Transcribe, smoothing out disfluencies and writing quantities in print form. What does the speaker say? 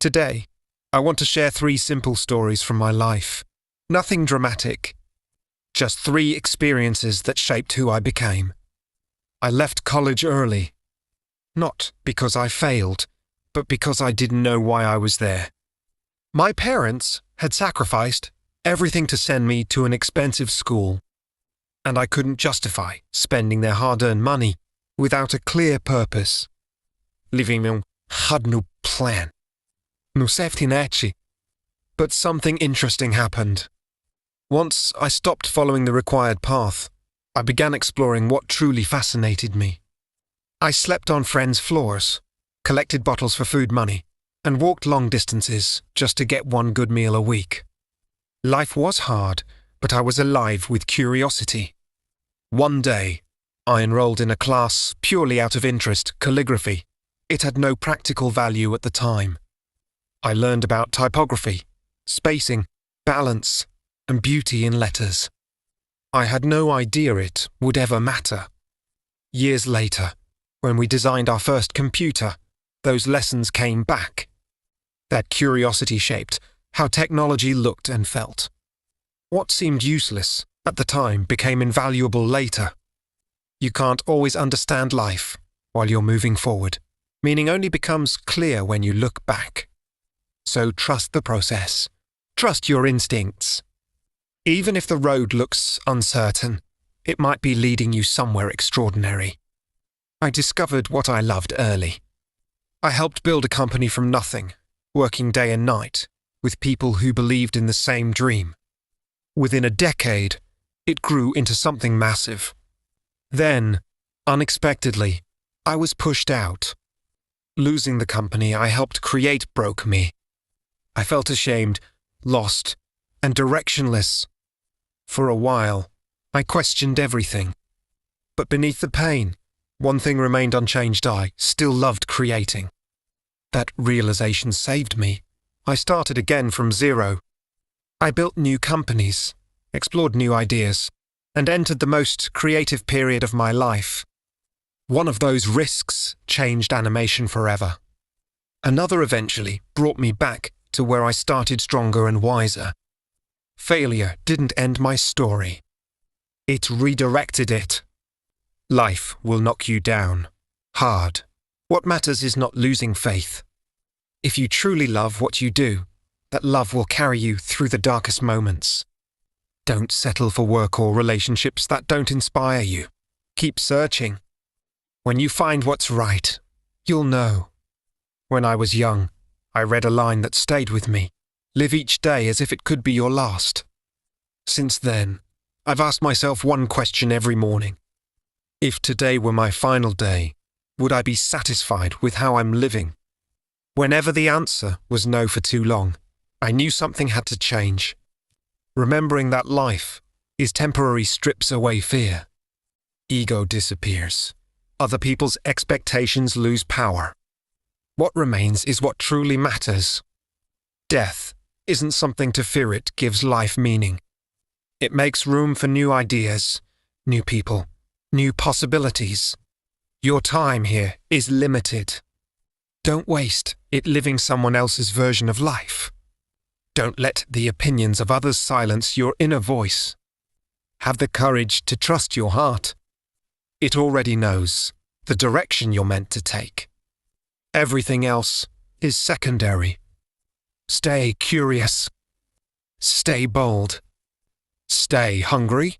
Today, I want to share 3 simple stories from my life. Nothing dramatic. Just 3 experiences that shaped who I became. I left college early. Not because I failed, but because I didn't know why I was there. My parents had sacrificed everything to send me to an expensive school, and I couldn't justify spending their hard-earned money without a clear purpose. Living had no plan. No safety net. But something interesting happened. Once I stopped following the required path, I began exploring what truly fascinated me. I slept on friends' floors, collected bottles for food money, and walked long distances just to get one good meal a week. Life was hard, but I was alive with curiosity. One day, I enrolled in a class purely out of interest, calligraphy. It had no practical value at the time. I learned about typography, spacing, balance, and beauty in letters. I had no idea it would ever matter. Years later, when we designed our first computer, those lessons came back. That curiosity shaped how technology looked and felt. What seemed useless at the time became invaluable later. You can't always understand life while you're moving forward. Meaning only becomes clear when you look back. So trust the process. Trust your instincts. Even if the road looks uncertain, it might be leading you somewhere extraordinary. I discovered what I loved early. I helped build a company from nothing, working day and night, with people who believed in the same dream. Within a decade, it grew into something massive. Then, unexpectedly, I was pushed out. Losing the company I helped create broke me. I felt ashamed, lost, and directionless. For a while, I questioned everything. But beneath the pain, one thing remained unchanged: I still loved creating. That realization saved me. I started again from zero. I built new companies, explored new ideas, and entered the most creative period of my life. One of those risks changed animation forever. Another eventually brought me back to where I started stronger and wiser. Failure didn't end my story. It redirected it. Life will knock you down. Hard. What matters is not losing faith. If you truly love what you do, that love will carry you through the darkest moments. Don't settle for work or relationships that don't inspire you. Keep searching. When you find what's right, you'll know. When I was young, I read a line that stayed with me. Live each day as if it could be your last. Since then, I've asked myself one question every morning. If today were my final day, would I be satisfied with how I'm living? Whenever the answer was no for too long, I knew something had to change. Remembering that life is temporary strips away fear. Ego disappears. Other people's expectations lose power. What remains is what truly matters. Death isn't something to fear, it gives life meaning. It makes room for new ideas, new people, new possibilities. Your time here is limited. Don't waste it living someone else's version of life. Don't let the opinions of others silence your inner voice. Have the courage to trust your heart. It already knows the direction you're meant to take. Everything else is secondary. Stay curious. Stay bold. Stay hungry.